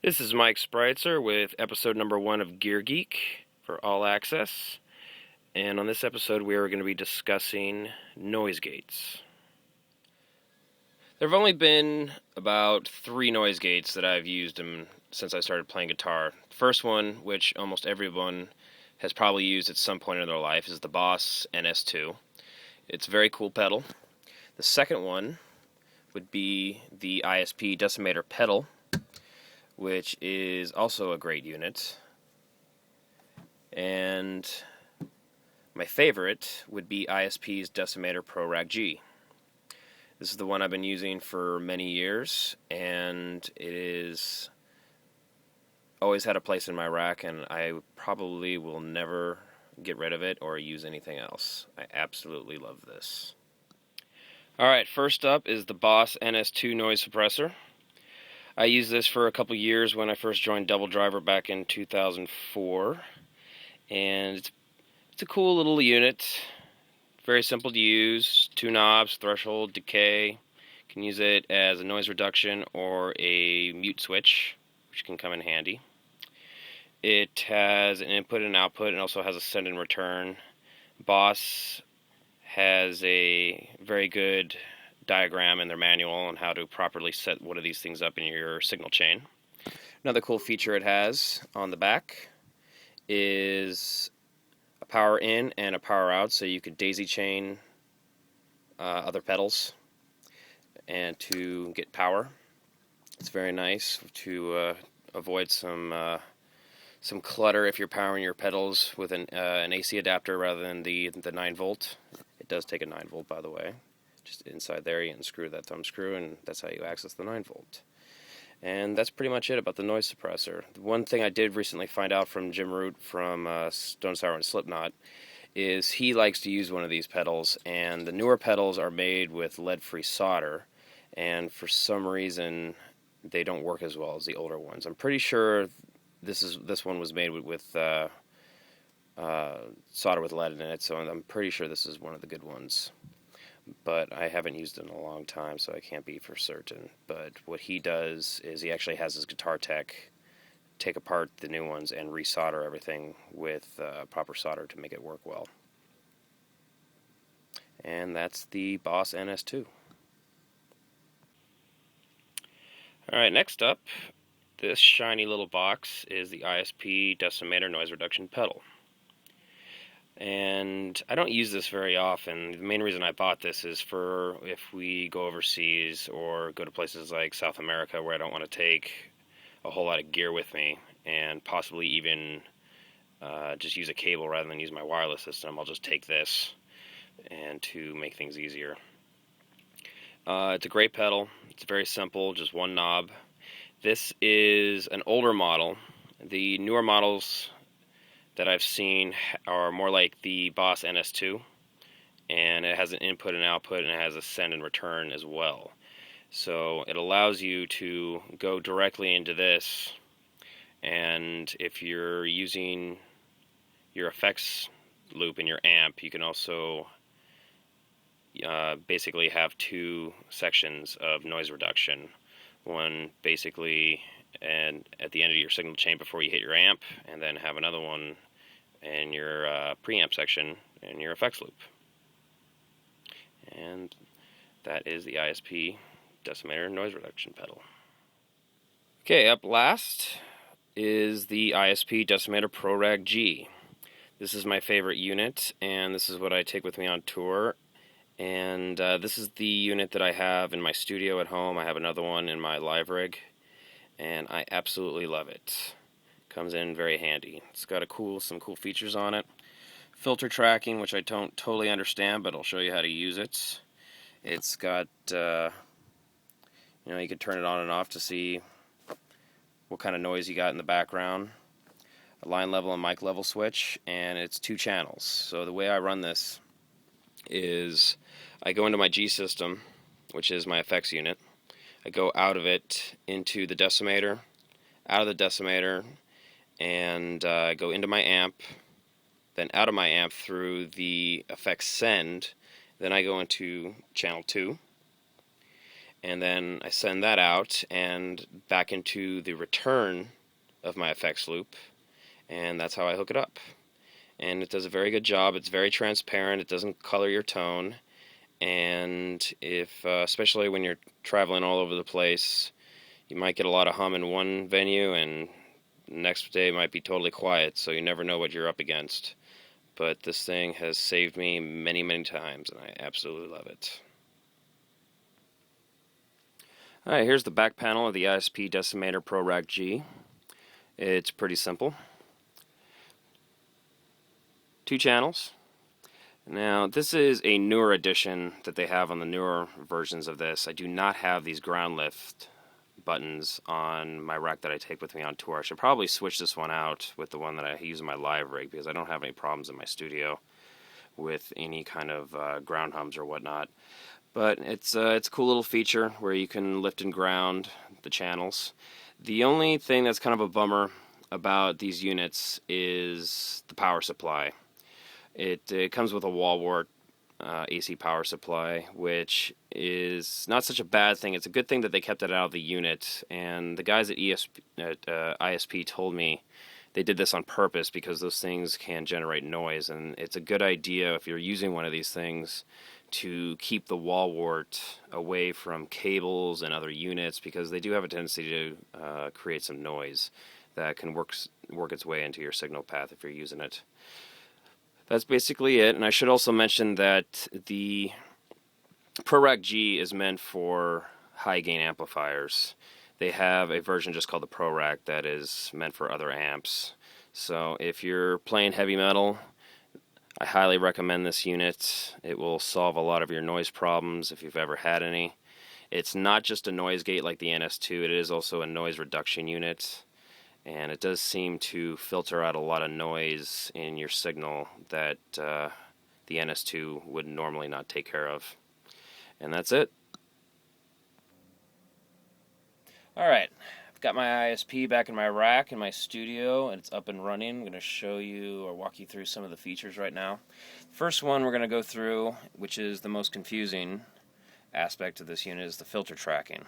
This is Mike Spreitzer with episode number 1 of Geek for All Access. And on this episode, we are going to be discussing noise gates. There have only been about 3 noise gates that I've used since I started playing guitar. The first one, which almost everyone has probably used at some point in their life, is the Boss NS2. It's a very cool pedal. The second one would be the ISP Decimator pedal, which is also a great unit. And my favorite would be ISP's Decimator Pro Rag G. This is the one I've been using for many years, and it is always had a place in my rack, and I probably will never get rid of it or use anything else. I absolutely love this. Alright, first up is the Boss NS2 noise suppressor. I used this for a couple years when I first joined Double Driver back in 2004, and it's a cool little unit. Very simple to use. 2 knobs, threshold, decay. You can use it as a noise reduction or a mute switch, which can come in handy. It has an input and output, and also has a send and return. Boss has a very good diagram in their manual on how to properly set one of these things up in your signal chain. Another cool feature it has on the back is a power in and a power out, so you could daisy chain other pedals and to get power. It's very nice to avoid some clutter if you're powering your pedals with an AC adapter rather than the 9-volt. It does take a 9-volt, by the way. Just inside there, you unscrew that thumb screw, and that's how you access the 9-volt. And that's pretty much it about the noise suppressor. The one thing I did recently find out from Jim Root from Stone Sour and Slipknot is he likes to use one of these pedals, and the newer pedals are made with lead-free solder, and for some reason they don't work as well as the older ones. I'm pretty sure this one was made with solder with lead in it, so I'm pretty sure this is one of the good ones. But I haven't used it in a long time, so I can't be for certain. But what he does is he actually has his guitar tech take apart the new ones and resolder everything with proper solder to make it work well. And that's the Boss NS2. Alright, next up, this shiny little box is the ISP Decimator noise reduction pedal. And I don't use this very often. The main reason I bought this is for if we go overseas or go to places like South America where I don't want to take a whole lot of gear with me, and possibly even just use a cable rather than use my wireless system. I'll just take this and to make things easier. It's a great pedal. It's very simple, just one knob. This is an older model. The newer models that I've seen are more like the Boss NS2, and it has an input and output, and it has a send and return as well. So it allows you to go directly into this, and if you're using your effects loop in your amp, you can also basically have 2 sections of noise reduction. One basically and at the end of your signal chain before you hit your amp, and then have another one in your preamp section in your effects loop. And that is the ISP Decimator noise reduction pedal. Okay, up last is the ISP Decimator Pro Rag G. This is my favorite unit, and this is what I take with me on tour. And this is the unit that I have in my studio at home. I have another one in my live rig, and I absolutely love it. Comes in very handy. It's got some cool features on it. Filter tracking, which I don't totally understand, but I'll show you how to use it. It's got, you can turn it on and off to see what kind of noise you got in the background. A line level and mic level switch, and it's 2 channels. So the way I run this is I go into my G system, which is my effects unit. I go out of it into the Decimator, out of the Decimator, and go into my amp, then out of my amp through the effects send. Then I go into channel 2, and then I send that out and back into the return of my effects loop, and that's how I hook it up. And it does a very good job. It's very transparent. It doesn't color your tone. And if, especially when you're traveling all over the place, you might get a lot of hum in one venue, and the next day might be totally quiet, so you never know what you're up against. But this thing has saved me many, many times, and I absolutely love it. Alright, here's the back panel of the ISP Decimator ProRack G. It's pretty simple. 2 channels. Now, this is a newer edition that they have on the newer versions of this. I do not have these ground lift buttons on my rack that I take with me on tour. I should probably switch this one out with the one that I use in my live rig, because I don't have any problems in my studio with any kind of ground hums or whatnot. But it's a cool little feature where you can lift and ground the channels. The only thing that's kind of a bummer about these units is the power supply. It comes with a wall wart AC power supply, which is not such a bad thing. It's a good thing that they kept it out of the unit, and the guys at ISP told me they did this on purpose because those things can generate noise, and it's a good idea if you're using one of these things to keep the wall wart away from cables and other units, because they do have a tendency to create some noise that can work its way into your signal path if you're using it. That's basically it, and I should also mention that the ProRack G is meant for high gain amplifiers. They have a version just called the ProRack that is meant for other amps. So if you're playing heavy metal, I highly recommend this unit. It will solve a lot of your noise problems if you've ever had any. It's not just a noise gate like the NS2, it is also a noise reduction unit. And it does seem to filter out a lot of noise in your signal that the NS2 would normally not take care of. And that's it. Alright, I've got my ISP back in my rack in my studio, and it's up and running. I'm going to show you or walk you through some of the features right now. First one we're going to go through, which is the most confusing aspect of this unit, is the filter tracking.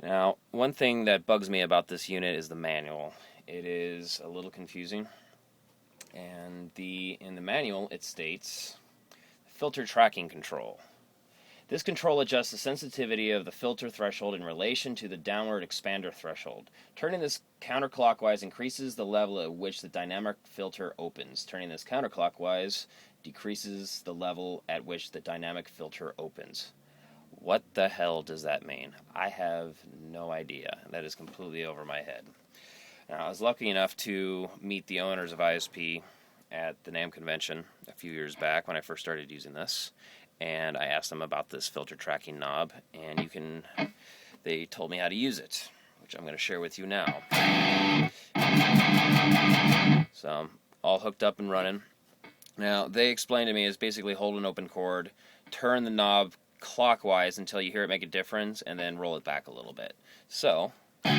Now, one thing that bugs me about this unit is the manual. It is a little confusing, and in the manual it states filter tracking control. This control adjusts the sensitivity of the filter threshold in relation to the downward expander threshold. Turning this counterclockwise increases the level at which the dynamic filter opens. Turning this counterclockwise decreases the level at which the dynamic filter opens. What the hell does that mean? I have no idea. That is completely over my head. Now, I was lucky enough to meet the owners of ISP at the NAMM convention a few years back when I first started using this, and I asked them about this filter tracking knob, and they told me how to use it, which I'm going to share with you now. So I'm all hooked up and running. Now, they explained to me is basically hold an open cord, turn the knob clockwise until you hear it make a difference, and then roll it back a little bit. So you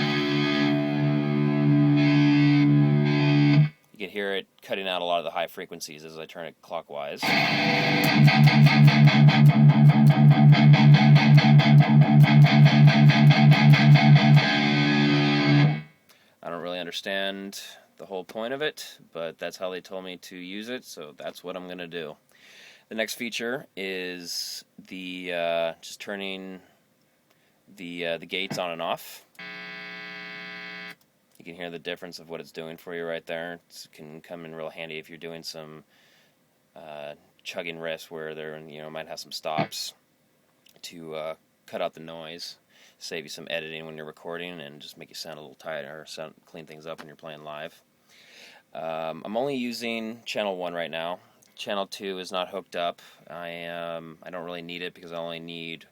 can hear it cutting out a lot of the high frequencies as I turn it clockwise. I don't really understand the whole point of it, but that's how they told me to use it, so that's what I'm going to do. The next feature is just turning the gates on and off. You can hear the difference of what it's doing for you right there. It can come in real handy if you're doing some chugging riffs where there might have some stops to cut out the noise, save you some editing when you're recording, and just make you sound a little tighter, or clean things up when you're playing live. I'm only using channel 1 right now. Channel 2 is not hooked up. I don't really need it because I only need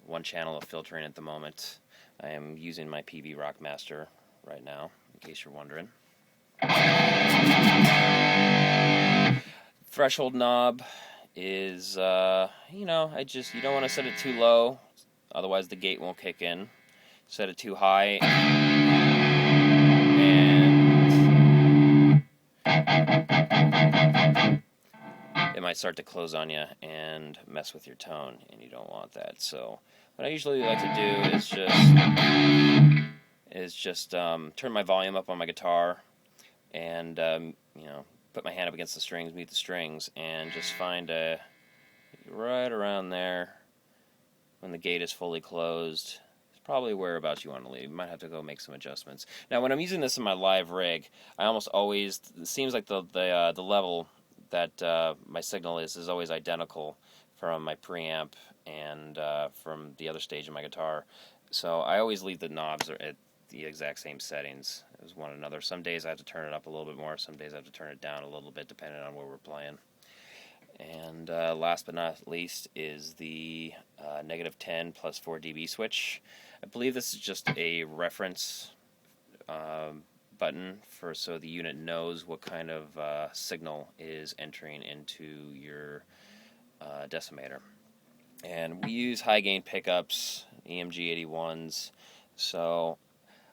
one channel of filtering at the moment. I am using my PV Rockmaster right now, in case you're wondering. Threshold knob is, you don't want to set it too low, otherwise the gate won't kick in. Set it too high, and it might might start to close on you and mess with your tone, and you don't want that. So what I usually like to do is just turn my volume up on my guitar and put my hand up against the strings, mute the strings, and just find right around there when the gate is fully closed. It's probably whereabouts you want to leave. You might have to go make some adjustments. Now, when I'm using this in my live rig, I almost always, it seems like the level that my signal is always identical from my preamp and from the other stage of my guitar. So I always leave the knobs at the exact same settings as one another. Some days I have to turn it up a little bit more. Some days I have to turn it down a little bit depending on where we're playing. And last but not least is the -10 plus 4 dB switch. I believe this is just a reference button so the unit knows what kind of signal is entering into your decimator. And we use high gain pickups, EMG 81s, so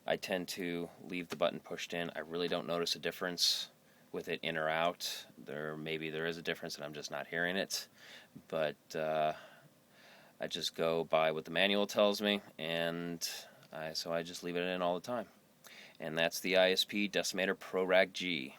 I tend to leave the button pushed in. I really don't notice a difference with it in or out. Maybe there is a difference and I'm just not hearing it, but I just go by what the manual tells me, and so I just leave it in all the time. And that's the ISP Decimator ProRag G.